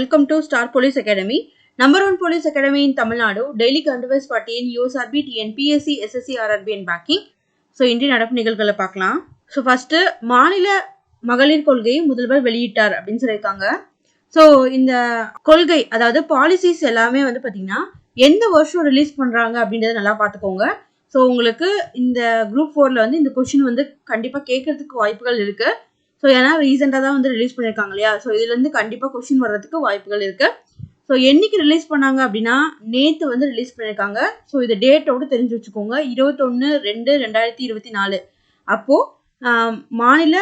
Welcome to Star Police Academy, number one police academy in Tamil Nadu, daily current affairs party in USRB, TNPSC, SSC, RRB and banking. So, இன்றைய நடப்பு நிகழ்வுகளை பார்க்கலாம். So first மாநில மகளிர் கொள்கையை முதல்வர் வெளியிட்டார் அப்படின்னு சொல்லியிருக்காங்க. ஸோ இந்த கொள்கை அதாவது பாலிசிஸ் எல்லாமே வந்து பார்த்தீங்கன்னா எந்த வருஷம் ரிலீஸ் பண்ணுறாங்க அப்படின்றத நல்லா பார்த்துக்கோங்க. ஸோ உங்களுக்கு இந்த குரூப் 4ல் வந்து இந்த கொஷின் வந்து கண்டிப்பாக கேட்கறதுக்கு வாய்ப்புகள் இருக்குது. ஸோ ஏன்னா ரீசெண்டாக தான் வந்து ரிலீஸ் பண்ணியிருக்காங்க இல்லையா. ஸோ இதுலேருந்து கண்டிப்பாக கொஷின் வர்றதுக்கு வாய்ப்புகள் இருக்குது. ஸோ என்னைக்கு ரிலீஸ் பண்ணாங்க அப்படின்னா நேற்று வந்து ரிலீஸ் பண்ணியிருக்காங்க. ஸோ இது டேட்டோடு தெரிஞ்சு வச்சுக்கோங்க, 21/2/2024. அப்போது மாநில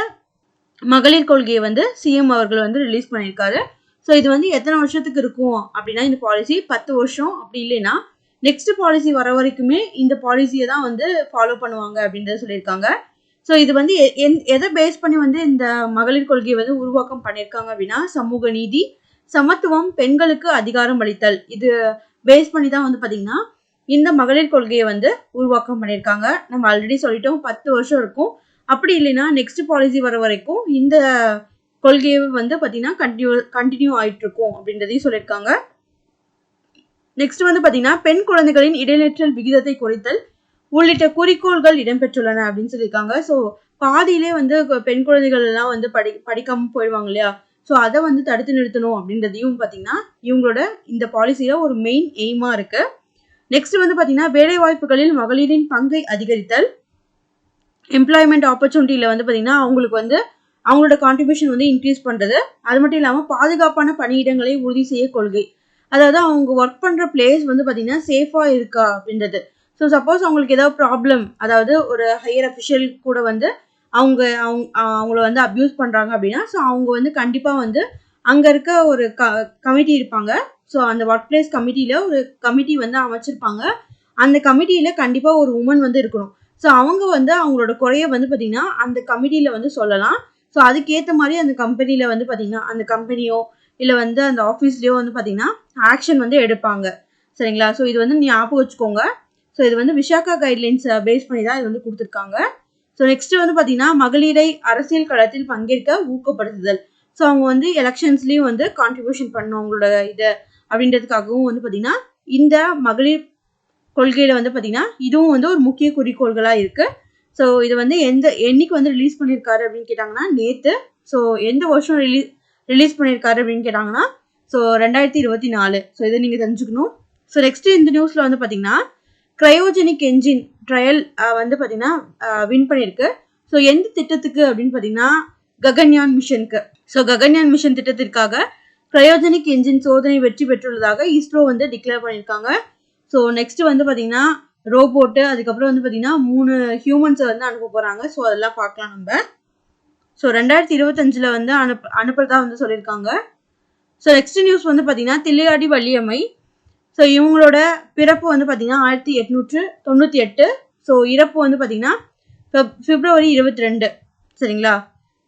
மகளிர் கொள்கையை வந்து சிஎம் அவர்கள் வந்து ரிலீஸ் பண்ணியிருக்காரு. ஸோ இது வந்து எத்தனை வருஷத்துக்கு இருக்கும் அப்படின்னா இந்த பாலிசி 10 வருஷம், அப்படி இல்லைன்னா நெக்ஸ்ட் பாலிசி வர வரைக்குமே இந்த பாலிசியை தான் வந்து ஃபாலோ பண்ணுவாங்க அப்படின்றத சொல்லியிருக்காங்க. ஸோ இது வந்து எதை பேஸ் பண்ணி வந்து இந்த மகளிர் கொள்கையை வந்து உருவாக்கம் பண்ணியிருக்காங்க அப்படின்னா சமூக நீதி, சமத்துவம், பெண்களுக்கு அதிகாரம் அளித்தல், இது பேஸ் பண்ணி தான் வந்து பார்த்தீங்கன்னா இந்த மகளிர் கொள்கையை வந்து உருவாக்கம் பண்ணியிருக்காங்க. நம்ம ஆல்ரெடி சொல்லிட்டோம் 10 வருஷம் இருக்கும், அப்படி இல்லைன்னா நெக்ஸ்ட் பாலிசி வர வரைக்கும் இந்த கொள்கையை வந்து பார்த்தீங்கன்னா கண்டினியூ ஆயிட்டு இருக்கும் அப்படின்றதையும் சொல்லியிருக்காங்க. நெக்ஸ்ட் வந்து பார்த்தீங்கன்னா பெண் குழந்தைகளின் இடைநிற்றல் விகிதத்தை குறைத்தல் உள்ளிட்ட குறிக்கோள்கள் இடம்பெற்றுள்ளன அப்படின்னு சொல்லியிருக்காங்க. ஸோ பாதியிலே வந்து பெண் குழந்தைகள் எல்லாம் வந்து படிக்காம போயிடுவாங்க இல்லையா. ஸோ அதை வந்து தடுத்து நிறுத்தணும் அப்படின்றதையும் பார்த்தீங்கன்னா இவங்களோட இந்த பாலிசியில ஒரு மெயின் எய்மா இருக்கு. நெக்ஸ்ட் வந்து பார்த்தீங்கன்னா வேலை வாய்ப்புகளில் மகளிரின் பங்கை அதிகரித்தல், எம்ப்ளாய்மெண்ட் ஆப்பர்ச்சுனிட்டியில வந்து பார்த்தீங்கன்னா அவங்களுக்கு வந்து அவங்களோட கான்ட்ரிபியூஷன் வந்து இன்க்ரீஸ் பண்றது. அது மட்டும் இல்லாமல் பாதுகாப்பான பணியிடங்களை உறுதி செய்ய கொள்கை, அதாவது அவங்க ஒர்க் பண்ற பிளேஸ் வந்து பார்த்தீங்கன்னா சேஃபா இருக்கா அப்படின்றது. ஸோ சப்போஸ் அவங்களுக்கு ஏதாவது ப்ராப்ளம், அதாவது ஒரு ஹையர் அஃபிஷியல் கூட வந்து அவங்கள வந்து அப்யூஸ் பண்ணுறாங்க அப்படின்னா ஸோ அவங்க வந்து கண்டிப்பாக வந்து அங்கே இருக்க ஒரு கமிட்டி இருப்பாங்க. ஸோ அந்த ஒர்க் பிளேஸ் கமிட்டியில் ஒரு கமிட்டி வந்து அமைச்சிருப்பாங்க. அந்த கமிட்டியில் கண்டிப்பாக ஒரு உமன் வந்து இருக்கணும். ஸோ அவங்க வந்து அவங்களோட குறைய வந்து பார்த்திங்கன்னா அந்த கமிட்டியில் வந்து சொல்லலாம். ஸோ அதுக்கேற்ற மாதிரி அந்த கம்பெனியில் வந்து பார்த்திங்கன்னா அந்த கம்பெனியோ இல்லை வந்து அந்த ஆஃபீஸ்லேயோ வந்து பார்த்திங்கன்னா ஆக்ஷன் வந்து எடுப்பாங்க. சரிங்களா. ஸோ இது வந்து ஞாபகம் வச்சுக்கோங்க. ஸோ இது வந்து விசாகா கைட்லைன்ஸ் பேஸ் பண்ணி தான் இது வந்து கொடுத்துருக்காங்க. ஸோ நெக்ஸ்ட் வந்து பார்த்தீங்கன்னா மகளிரை அரசியல் களத்தில் பங்கேற்க ஊக்கப்படுத்துதல். ஸோ அவங்க வந்து எலெக்ஷன்ஸ்லேயும் வந்து கான்ட்ரிபியூஷன் பண்ணணும் அவங்களோட இது அப்படின்றதுக்காகவும் வந்து பார்த்தீங்கன்னா இந்த மகளிர் கொள்கையில் வந்து பார்த்தீங்கன்னா இதுவும் வந்து ஒரு முக்கிய குறிக்கோள்களாக இருக்குது. ஸோ இது வந்து என்னைக்கு வந்து ரிலீஸ் பண்ணியிருக்காரு அப்படின்னு கேட்டாங்கன்னா நேற்று. ஸோ எந்த வருஷம் ரிலீஸ் பண்ணியிருக்காரு அப்படின்னு கேட்டாங்கன்னா ஸோ 2024. ஸோ இதை நீங்கள் தெரிஞ்சுக்கணும். ஸோ நெக்ஸ்ட் இந்த நியூஸில் வந்து பார்த்தீங்கன்னா கிரையோஜெனிக் என்ஜின் ட்ரையல் வந்து பார்த்தீங்கன்னா வின் பண்ணியிருக்கு. ஸோ எந்த திட்டத்துக்கு அப்படின்னு பார்த்தீங்கன்னா ககன்யான் மிஷனுக்கு. ஸோ ககன்யான் மிஷன் திட்டத்திற்காக கிரையோஜெனிக் என்ஜின் சோதனை வெற்றி பெற்றுள்ளதாக இஸ்ரோ வந்து டிக்ளேர் பண்ணியிருக்காங்க. ஸோ நெக்ஸ்ட் வந்து பார்த்தீங்கன்னா ரோபோட்டு, அதுக்கப்புறம் வந்து பார்த்தீங்கன்னா 3 ஹியூமன்ஸை வந்து அனுப்ப போகிறாங்க. ஸோ அதெல்லாம் பார்க்கலாம் நம்ம. ஸோ 2025 வந்து அனுப்புறதா வந்து சொல்லியிருக்காங்க. ஸோ நெக்ஸ்ட் நியூஸ் வந்து பார்த்தீங்கன்னா தில்லையாடி வள்ளியம்மை. ஸோ இவங்களோட பிறப்பு வந்து பார்த்தீங்கன்னா 1898. ஸோ இறப்பு வந்து பார்த்தீங்கன்னா February 22. சரிங்களா.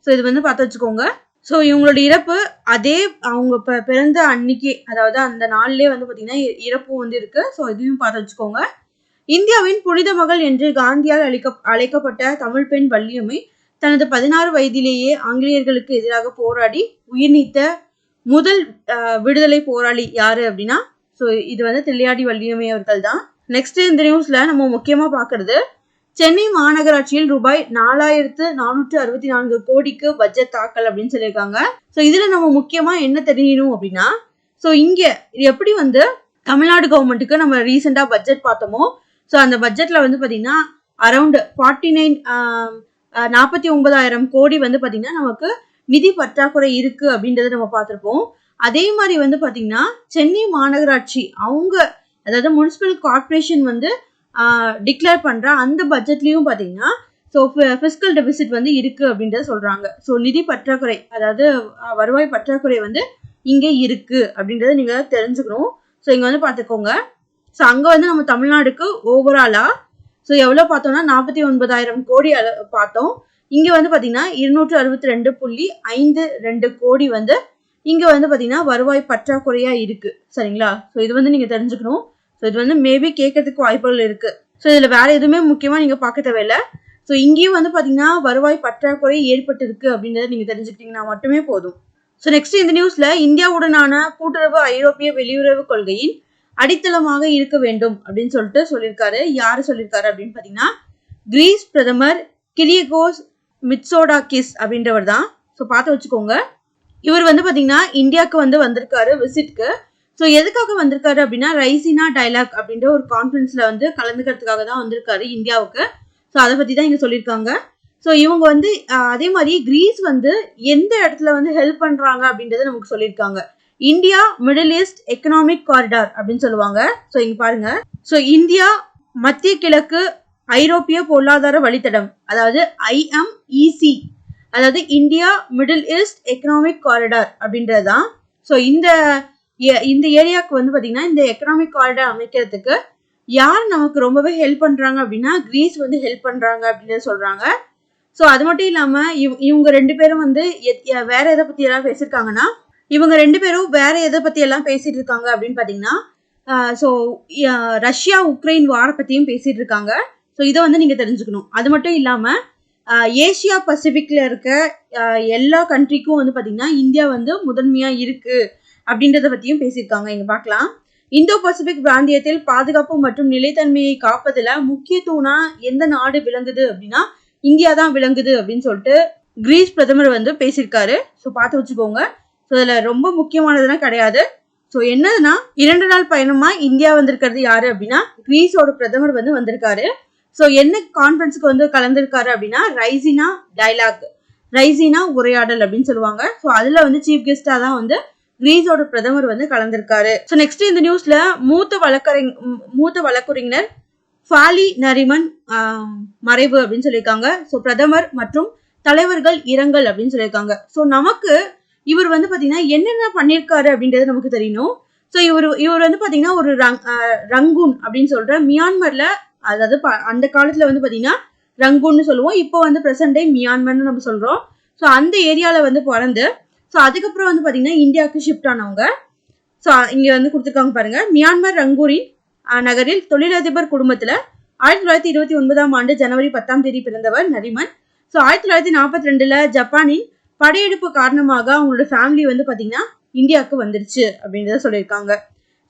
ஸோ இது வந்து பார்த்து வச்சுக்கோங்க. ஸோ இவங்களோட இறப்பு அதே அவங்க பிறந்த அன்னைக்கு, அதாவது அந்த நாள்லேயே வந்து பார்த்தீங்கன்னா இறப்பும் வந்து இருக்கு. ஸோ இதையும் பார்த்து வச்சுக்கோங்க. இந்தியாவின் புனித மகள் என்று காந்தியால் அழைக்கப்பட்ட தமிழ் பெண் வள்ளியம்மை தனது 16 வயதிலேயே ஆங்கிலேயர்களுக்கு எதிராக போராடி உயிர் நீத்த முதல் விடுதலை போராளி யாரு அப்படின்னா ஸோ இது வந்து தில்லையாடி வள்ளியம்மை அவர்கள் தான். நெக்ஸ்ட் இந்த நியூஸ்ல நம்ம முக்கியமா பார்க்கறது சென்னை மாநகராட்சியில் ரூபாய் 4464 கோடிக்கு பட்ஜெட் தாக்கல் அப்படின்னு சொல்லியிருக்காங்க. ஸோ இதுல நம்ம முக்கியமா என்ன தெரியணும் அப்படின்னா ஸோ இங்க இது எப்படி வந்து தமிழ்நாடு கவர்மெண்ட்டுக்கு நம்ம ரீசெண்டா பட்ஜெட் பார்த்தோமோ ஸோ அந்த பட்ஜெட்ல வந்து பாத்தீங்கன்னா அரௌண்ட் 49,000 கோடி வந்து பாத்தீங்கன்னா நமக்கு நிதி பற்றாக்குறை இருக்கு அப்படின்றத நம்ம பார்த்திருப்போம். அதே மாதிரி வந்து பார்த்தீங்கன்னா சென்னை மாநகராட்சி அவங்க அதாவது முனிசிபல் கார்பரேஷன் வந்து டிக்ளேர் பண்ணுற அந்த பட்ஜெட்லேயும் பார்த்தீங்கன்னா ஸோ ஃபிஸ்கல் டெபிசிட் வந்து இருக்குது அப்படின்றத சொல்கிறாங்க. ஸோ நிதி பற்றாக்குறை, அதாவது வருவாய் பற்றாக்குறை வந்து இங்கே இருக்குது அப்படின்றத நீங்கள் தெரிஞ்சுக்கணும். ஸோ இங்கே வந்து பார்த்துக்கோங்க. ஸோ அங்கே வந்து நம்ம தமிழ்நாடுக்கு ஓவராலாக ஸோ எவ்வளோ பார்த்தோம்னா 49,000 கோடி பார்த்தோம். இங்கே வந்து பார்த்தீங்கன்னா 262.52 கோடி வந்து இங்கே வந்து பார்த்தீங்கன்னா வருவாய் பற்றாக்குறையாக இருக்குது. சரிங்களா. ஸோ இது வந்து நீங்கள் தெரிஞ்சுக்கணும். ஸோ இது வந்து மேபி கேட்கறதுக்கு வாய்ப்புகள் இருக்குது. ஸோ இதில் வேறு எதுவுமே முக்கியமாக நீங்கள் பார்க்க தேவையில்லை. ஸோ இங்கேயும் வந்து பார்த்தீங்கன்னா வருவாய் பற்றாக்குறை ஏற்பட்டிருக்கு அப்படின்றத நீங்கள் தெரிஞ்சுக்கிட்டீங்கன்னா மட்டுமே போதும். ஸோ நெக்ஸ்ட் இந்த நியூஸ்ல இந்தியாவுடனான கூட்டுறவு ஐரோப்பிய வெளியுறவு கொள்கையின் அடித்தளமாக இருக்க வேண்டும் அப்படின்னு சொல்லியிருக்காரு. யாரு சொல்லியிருக்காரு அப்படின்னு பாத்தீங்கன்னா கிரீஸ் பிரதமர் கிரியகோஸ் மிட்சோடாகிஸ் அப்படின்றவர் தான். ஸோ பார்த்து வச்சுக்கோங்க. இவர் வந்து பாத்தீங்கன்னா இந்தியாவுக்கு வந்திருக்காரு விசிட்க்கு. ஸோ எதுக்காக வந்திருக்காரு அப்படின்னா ரைசினா டயலாக் அப்படின்ற ஒரு கான்ஃபரன்ஸ்ல கலந்துக்கிறதுக்காக தான் வந்திருக்காரு இந்தியாவுக்கு. ஸோ அதை பத்தி தான் இங்க சொல்லியிருக்காங்க. ஸோ இவங்க அதே மாதிரி கிரீஸ் எந்த இடத்துல ஹெல்ப் பண்றாங்க அப்படின்றத நமக்கு சொல்லியிருக்காங்க. India Middle East economic corridor அப்படின்னு சொல்லுவாங்க. ஸோ இங்க பாருங்க. ஸோ இந்தியா மத்திய கிழக்கு ஐரோப்பிய பொருளாதார வழித்தடம், அதாவது IMEC, அதாவது India Middle East economic corridor அப்படின்றதுதான். ஸோ இந்த ஏரியாவுக்கு பாத்தீங்கன்னா இந்த எக்கனாமிக் காரிடார் அமைக்கிறதுக்கு யார் நமக்கு ரொம்பவே ஹெல்ப் பண்றாங்க அப்படின்னா கிரீஸ் ஹெல்ப் பண்றாங்க அப்படின்னு சொல்றாங்க. ஸோ அது மட்டும் இல்லாம இவங்க ரெண்டு பேரும் வேற எதை பத்தி எல்லாம் பேசியிருக்காங்கன்னா இவங்க ரெண்டு பேரும் வேற எதை பத்தி எல்லாம் பேசிட்டு இருக்காங்க அப்படின்னு பாத்தீங்கன்னா ஸோ ரஷ்யா உக்ரைன் வார பத்தியும் பேசிட்டு இருக்காங்க. ஸோ இதை நீங்க தெரிஞ்சுக்கணும். அது மட்டும் இல்லாம ஏசியா பசிபிக்ல இருக்க எல்லா கண்ட்ரிக்கும் பாத்தீங்கன்னா இந்தியா முதன்மையா இருக்கு அப்படின்றத பத்தியும் பேசியிருக்காங்க. இங்க பார்க்கலாம். இந்தோ பசிபிக் பிராந்தியத்தில் பாதுகாப்பு மற்றும் நிலைத்தன்மையை காப்பதுல முக்கிய தூணா எந்த நாடு விளங்குது அப்படின்னா இந்தியா தான் விளங்குது அப்படின்னு சொல்லிட்டு கிரீஸ் பிரதமர் பேசியிருக்காரு. ஸோ பார்த்து வச்சுக்கோங்க. ஸோ இதுல ரொம்ப முக்கியமானதுன்னா கிடையாது. ஸோ என்னதுன்னா 2 நாள் பயணமா இந்தியா வந்திருக்கிறது யாரு அப்படின்னா கிரீஸோட பிரதமர் வந்திருக்காரு. ஸோ என்ன கான்ஃபரன்ஸுக்கு கலந்திருக்காரு அப்படின்னா ரைசினா டயலாக், ரைசினா உரையாடல் அப்படின்னு சொல்லுவாங்க. ஸோ அதுல சீஃப் கெஸ்டா தான் கிரீஸோட பிரதமர் கலந்திருக்காரு. ஸோ நெக்ஸ்ட் இந்த நியூஸ்ல மூத்த வழக்கறிஞர் ஃபாலி நரிமன் மறைவு அப்படின்னு சொல்லியிருக்காங்க. ஸோ பிரதமர் மற்றும் தலைவர்கள் இரங்கல் அப்படின்னு சொல்லியிருக்காங்க. ஸோ நமக்கு இவர் பாத்தீங்கன்னா என்னென்ன பண்ணியிருக்காரு அப்படின்றது நமக்கு தெரியணும். ஸோ இவர் பாத்தீங்கன்னா ஒரு ரங்கூன் அப்படின்னு சொல்ற மியான்மர்ல, அதாவது அந்த காலத்துல பாத்தீங்கன்னா ரங்கூன்னு சொல்லுவோம். இப்போ பிரசன்ட் டே மியான்மர்னு நம்ம சொல்றோம். ஸோ அந்த ஏரியால பிறந்து ஸோ அதுக்கப்புறம் பாத்தீங்கன்னா இந்தியாவுக்கு ஷிஃப்ட் ஆனவங்க. ஸோ இங்க கொடுத்துருக்காங்க பாருங்க. மியான்மர் ரங்கூரின் நகரில் தொழிலதிபர் குடும்பத்துல 1929ஆம் ஆண்டு ஜனவரி 10ஆம் தேதி பிறந்தவர் நரிமன். ஸோ 1942ல ஜப்பானின் படையெடுப்பு காரணமாக அவங்களோட ஃபேமிலி பாத்தீங்கன்னா இந்தியாவுக்கு வந்துருச்சு அப்படின்றத சொல்லியிருக்காங்க.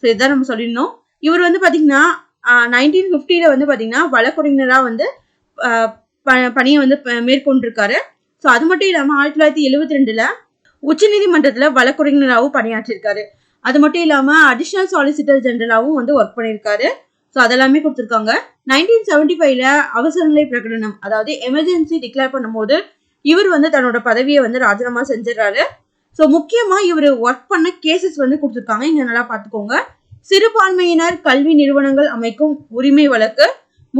ஸோ இதான் நம்ம சொல்லியிருந்தோம். இவர் பாத்தீங்கன்னா 1950ல பாத்தீங்கன்னா வழக்கறிஞரா பணியை மேற்கொண்டிருக்காரு. ஸோ அது மட்டும் இல்லாம 1972ல உச்ச நீதிமன்றத்துல வழக்கறிஞராகவும் பணியாற்றிருக்காரு. அது மட்டும் இல்லாம அடிஷனல் சாலிசிட்டர் ஜெனரலாவும் ஒர்க் பண்ணியிருக்காரு. ஸோ அதெல்லாமே கொடுத்துருக்காங்க. 1975ல அவசர நிலை பிரகடனம், அதாவது எமர்ஜென்சி டிக்ளேர் பண்ணும்போது இவர் தன்னோட பதவியை ராஜினாமா செஞ்சிடறாரு. ஸோ முக்கியமா இவர் ஒர்க் பண்ண கேசஸ் கொடுத்துருக்காங்க. இங்க நல்லா பாத்துக்கோங்க. சிறுபான்மையினர் கல்வி நிறுவனங்கள் அமைக்கும் உரிமை வழக்கு,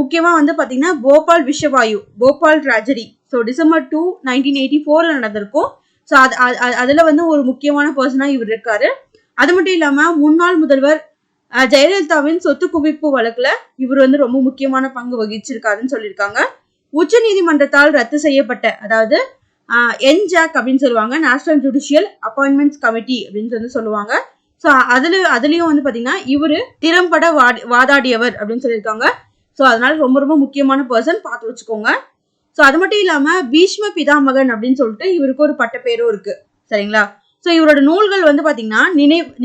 முக்கியமா பாத்தீங்கன்னா போபால் விஷவாயு, போபால் டிராஜடி. ஸோ டிசம்பர் 2, 1984ல நடந்திருக்கும். ஸோ அதுல ஒரு முக்கியமான பர்சனா இவர் இருக்காரு. அது மட்டும் இல்லாம முன்னாள் முதல்வர் ஜெயலலிதாவின் சொத்து குவிப்பு வழக்குல இவர் ரொம்ப முக்கியமான பங்கு வகிச்சிருக்காருன்னு சொல்லியிருக்காங்க. உச்ச நீதிமன்றத்தால் ரத்து செய்யப்பட்ட, அதாவது NJAC அப்படின்னு சொல்லுவாங்க, நேஷனல் ஜுடிஷியல் அப்பாயின்மெண்ட்ஸ் கமிட்டி அப்படின்னு சொல்லுவாங்க. ஸோ அதுலயும் பாத்தீங்கன்னா இவரு திறம்பட வாதாடியவர் அப்படின்னு சொல்லியிருக்காங்க. ஸோ அதனால ரொம்ப ரொம்ப முக்கியமான பர்சன், பார்த்து வச்சுக்கோங்க. ஸோ அது மட்டும் இல்லாம பீஷ்ம பிதாமகன் அப்படின்னு சொல்லிட்டு இவருக்கு ஒரு பட்ட பேரும் இருக்கு. சரிங்களா? ஸோ இவரோட நூல்கள் பாத்தீங்கன்னா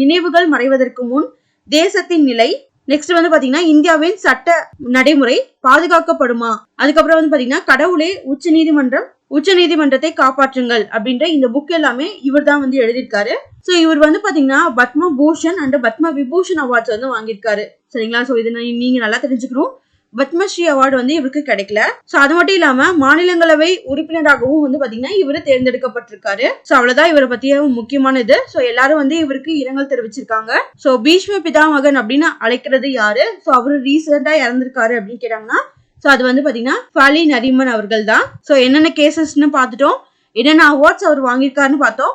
நினைவுகள் மறைவதற்கு முன், தேசத்தின் நிலை, நெக்ஸ்ட் பாத்தீங்கன்னா இந்தியாவின் சட்ட நடைமுறை பாதுகாக்கப்படுமா, அதுக்கப்புறம் பாத்தீங்கன்னா கடவுளே உச்ச நீதிமன்றத்தை காப்பாற்றுங்கள் அப்படின்ற இந்த புக் எல்லாமே இவர் தான் எழுதியிருக்காரு. ஸோ இவர் பாத்தீங்கன்னா பத்ம பூஷன் அண்ட் பத்ம விபூஷன் அவார்ட்ஸ் வாங்கியிருக்காரு. சரிங்களா? ஸோ இது நீங்க நல்லா தெரிஞ்சுக்கணும். பத்மஸ்ரீ அவார்டு இவருக்கு கிடைக்கல. சோ அது மட்டும் இல்லாம மாநிலங்களவை உறுப்பினராகவும் பாத்தீங்கன்னா இவரு தேர்ந்தெடுக்கப்பட்டிருக்காரு. சோ அவ்வளவுதான் இவரை பத்திய முக்கியமான இது. சோ எல்லாரும் இவருக்கு இரங்கல் தெரிவிச்சிருக்காங்க. சோ பீஷ்ம பிதாமகன் அப்படின்னு அழைக்கிறது யாரு? சோ அவரு ரீசெண்டா இறந்திருக்காரு அப்படின்னு கேட்டாங்கன்னா சோ அது பாத்தீங்கன்னா ஃபாலி நரிமன் அவர்கள் தான். சோ என்னென்ன கேசஸ்ன்னு பாத்துட்டோம், என்னென்ன அவார்ட்ஸ் அவர் வாங்கியிருக்காருன்னு பார்த்தோம்.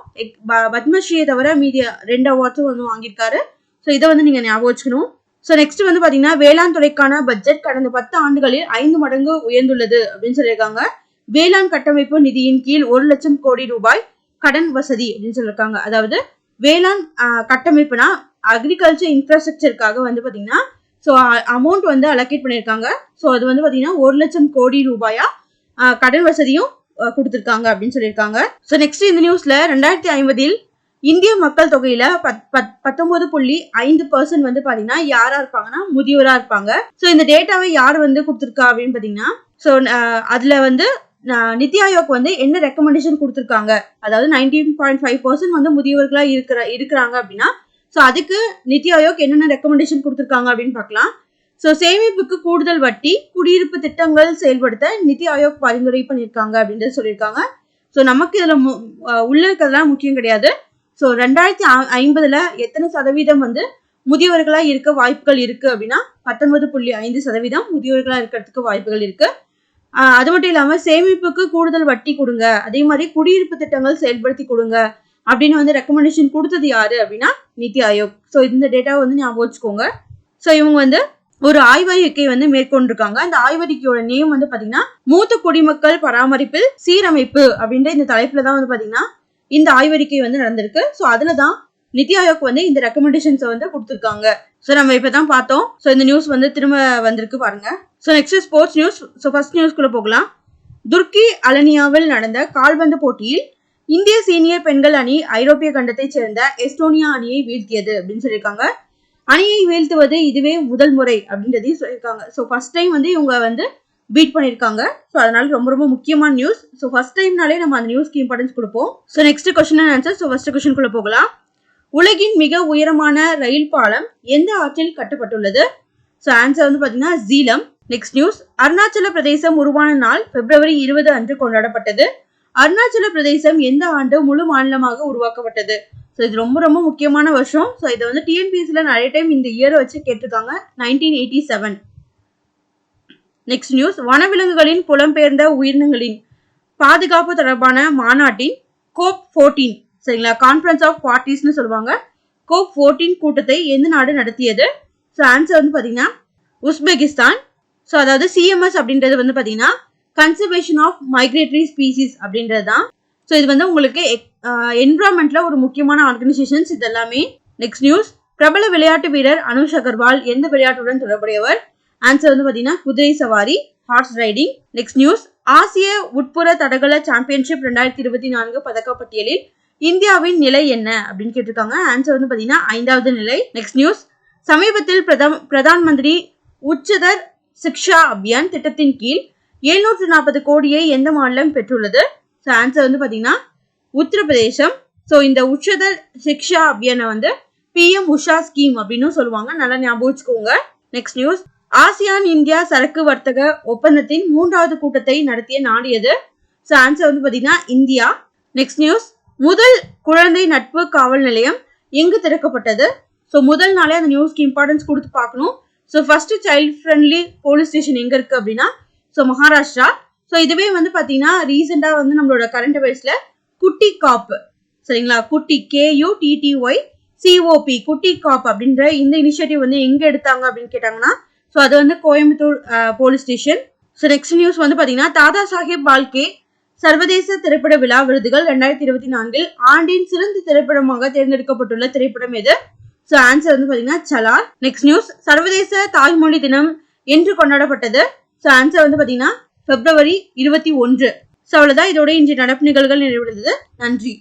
பத்மஸ்ரீயை தவிர மீதி 2 அவார்ட்ஸும் வாங்கியிருக்காரு. சோ இதை நீங்க ஞாபகம் வச்சுக்கணும். சோ நெக்ஸ்ட் பாத்தீங்கன்னா வேளாண் துறைக்கான பட்ஜெட் கடந்த 10 ஆண்டுகளில் 5 மடங்கு உயர்ந்துள்ளது அப்படின்னு சொல்லியிருக்காங்க. வேளாண் கட்டமைப்பு நிதியின் கீழ் 1 லட்சம் கோடி ரூபாய் கடன் வசதி அப்படின்னு சொல்லியிருக்காங்க. அதாவது வேளாண் கட்டமைப்புனா அக்ரிகல்ச்சர் இன்ஃப்ராஸ்ட்ரக்சருக்காக பாத்தீங்கன்னா சோ அமௌண்ட் அலோகேட் பண்ணியிருக்காங்க. சோ அது பாத்தீங்கன்னா 1 லட்சம் கோடி ரூபாயா கடன் வசதியும் கொடுத்திருக்காங்க அப்படின்னு சொல்லியிருக்காங்க. சோ நெக்ஸ்ட் இந்த நியூஸ்ல 2050 இந்திய மக்கள் தொகையில 19.5% வந்து பாத்தீங்கன்னா யாரா இருப்பாங்கன்னா முதியோரா இருப்பாங்க. ஸோ இந்த டேட்டாவை யார் வந்து கொடுத்துருக்கா அப்படின்னு பாத்தீங்கன்னா, ஸோ அதுல வந்து நித்தி ஆயோக் வந்து என்ன ரெக்கமெண்டேஷன் கொடுத்துருக்காங்க, அதாவது 19.5% வந்து முதியவர்களா இருக்கிறாங்க அப்படின்னா, ஸோ அதுக்கு நித்தி ஆயோக் என்னென்ன ரெக்கமெண்டேஷன் கொடுத்துருக்காங்க அப்படின்னு பார்க்கலாம். ஸோ சேமிப்புக்கு கூடுதல் வட்டி, குடியிருப்பு திட்டங்கள் செயல்படுத்த நித்தி ஆயோக் பரிந்துரை பண்ணியிருக்காங்க அப்படின்றது சொல்லியிருக்காங்க. ஸோ நமக்கு இதுல உள்ள இருக்கிறதுலாம் முக்கியம் கிடையாது. ஸோ 2050 எத்தனை சதவீதம் வந்து முதியவர்களா இருக்க வாய்ப்புகள் இருக்கு அப்படின்னா 19.5% முதியவர்களா இருக்கிறதுக்கு வாய்ப்புகள் இருக்கு. அது மட்டும் இல்லாம சேமிப்புக்கு கூடுதல் வட்டி கொடுங்க, அதே மாதிரி குடியிருப்பு திட்டங்கள் செயல்படுத்தி கொடுங்க அப்படின்னு வந்து ரெக்கமெண்டேஷன் கொடுத்தது யாரு அப்படின்னா நித்தி ஆயோக். ஸோ இந்த டேட்டாவை வந்து ஞாபகம் வச்சுக்கோங்க. ஸோ இவங்க வந்து ஒரு ஆய்வறிக்கை வந்து மேற்கொண்டிருக்காங்க. அந்த ஆய்வறிக்கையோட நேம் வந்து பாத்தீங்கன்னா மூத்த குடிமக்கள் பராமரிப்பில் சீரமைப்பு அப்படின்ற இந்த தலைப்புல தான் வந்து பாத்தீங்கன்னா இந்த ஆய்வறிக்கை வந்து நடந்திருக்கு. ஸோ அதுலதான் நித்தி ஆயோக் வந்து இந்த ரெக்கமெண்டேஷன்ஸை வந்து கொடுத்துருக்காங்க. ஸோ நம்ம இப்பதான் பார்த்தோம். ஸோ இந்த நியூஸ் வந்து திரும்ப வந்திருக்கு பாருங்க. So next sports news. So first நியூஸ்குள்ள போகலாம். துர்க்கி அலனியாவில் நடந்த கால்பந்து போட்டியில் இந்திய சீனியர் பெண்கள் அணி ஐரோப்பிய கண்டத்தை சேர்ந்த எஸ்டோனியா அணியை வீழ்த்தியது அப்படின்னு சொல்லியிருக்காங்க. அணியை வீழ்த்துவது இதுவே முதல் முறை அப்படின்றதையும் சொல்லியிருக்காங்க. ஸோ ஃபர்ஸ்ட் டைம் வந்து இவங்க வந்து பீட் பண்ணியிருக்காங்க. ஸோ அதனால ரொம்ப ரொம்ப முக்கியமான நியூஸ். ஸோ ஃபர்ஸ்ட் டைம்னாலே நம்ம அந்த நியூஸ்க்கு இம்பார்ட்டன்ஸ் கொடுப்போம். So next question and answer. So first கொஸ்டின்குள்ள போகலாம். உலகின் மிக உயரமான ரயில் பாலம் எந்த ஆற்றில் கட்டப்பட்டுள்ளது? ஸோ ஆன்சர் வந்து பாத்தீங்கன்னா ஜீலம். Next news. அருணாச்சல பிரதேசம் உருவான நாள் February 20 அன்று கொண்டாடப்பட்டது. அருணாச்சல பிரதேசம் எந்த ஆண்டு முழு மாநிலமாக உருவாக்கப்பட்டது? ஸோ இது ரொம்ப ரொம்ப முக்கியமான வருஷம். ஸோ இதை வந்து டிஎன்பிஎஸ்சில நிறைய டைம் இந்த இயரை வச்சு கேட்டிருக்காங்க. 1987. Next news. வனவிலங்குகளின் புலம்பெயர்ந்த உயிரினங்களின் பாதுகாப்பு தொடர்பான மாநாட்டின் COP14 சரிங்களா, கான்ஃபரன்ஸ் ஆஃப் பார்ட்டிஸ்னு சொல்லுவாங்க. COP14 கூட்டத்தை எந்த நாடு நடத்தியது? ஸோ ஆன்சர் வந்து பாத்தீங்கன்னா உஸ்பெகிஸ்தான். ஸோ அதாவது சிஎம்எஸ் அப்படின்றது வந்து பாத்தீங்கன்னா கன்சர்வேஷன் ஆஃப் மைக்ரேட்டரி ஸ்பீசிஸ் அப்படின்றது தான். ஸோ இது வந்து உங்களுக்கு என்விரான்மெண்ட்ல ஒரு முக்கியமான ஆர்கனைசேஷன்ஸ் இது எல்லாமே. Next news. பிரபல விளையாட்டு வீரர் அனுஷ் அகர்வால் எந்த விளையாட்டுடன் தொடர்புடையவர்? ஆன்சர் வந்து பாத்தீங்கன்னா குதிரை சவாரி, ஹார்ஸ் ரைடிங். Next news. ஆசிய உட்புற தடகள சாம்பியன்ஷிப் 2024 பதக்கப்பட்டியலில் இந்தியாவின் நிலை என்ன அப்படின்னு கேட்டிருக்காங்க. ஆன்சர் வந்து பாத்தீங்கன்னா 5வது நிலை. Next news. சமீபத்தில் பிரதான் மந்திரி உச்சதர் சிக்ஷா அபியான் திட்டத்தின் கீழ் 740 கோடியை எந்த மாநிலம் பெற்றுள்ளது? ஸோ ஆன்சர் வந்து பாத்தீங்கன்னா உத்தரப்பிரதேசம். ஸோ இந்த உச்சதர் சிக்ஷா அபியானை வந்து PM உஷா ஸ்கீம் அப்படின்னு சொல்லுவாங்க. நல்லா ஞாபகம் வச்சுக்கோங்க. Next news. ஆசியான் இந்தியா சரக்கு வர்த்தக ஒப்பந்தத்தின் 3வது கூட்டத்தை நடத்திய நாடு எது? ஸோ ஆன்சர் வந்து பாத்தீங்கன்னா இந்தியா. Next news. முதல் குழந்தை நட்பு காவல் நிலையம் எங்கு திறக்கப்பட்டது? ஸோ முதல் நாளே அந்த நியூஸ்க்கு இம்பார்ட்டன்ஸ் கொடுத்து பார்க்கணும். So first child friendly police station எங்க இருக்கு அப்படின்னா ஸோ மகாராஷ்டிரா. ஸோ இதுவே வந்து பாத்தீங்கன்னா ரீசெண்டா வந்து நம்மளோட கரண்ட் அஃபேர்ஸ்ல குட்டி காப் சரிங்களா, குட்டி KUTTY COP குட்டி காப் அப்படின்ற இந்த இனிஷியேட்டிவ் வந்து எங்க எடுத்தாங்க அப்படின்னு கேட்டாங்கன்னா ஸோ அது வந்து Coimbatore police station. So next news வந்து பாத்தீங்கன்னா தாதா சாஹேப் பால்கே சர்வதேச திரைப்பட விழா விருதுகள் 2024 ஆண்டின் சிறந்த திரைப்படமாக தேர்ந்தெடுக்கப்பட்டுள்ள திரைப்படம் எது? ஸோ ஆன்சர் வந்து பாத்தீங்கன்னா சலார். Next news. சர்வதேச தாய்மொழி தினம் என்று கொண்டாடப்பட்டது? ஸோ ஆன்சர் வந்து பாத்தீங்கன்னா February 21. ஸோ அவ்வளவுதான் இதோட இன்றைய நடப்பு நிகழ்வுகள் நிறைவடைந்தது. நன்றி.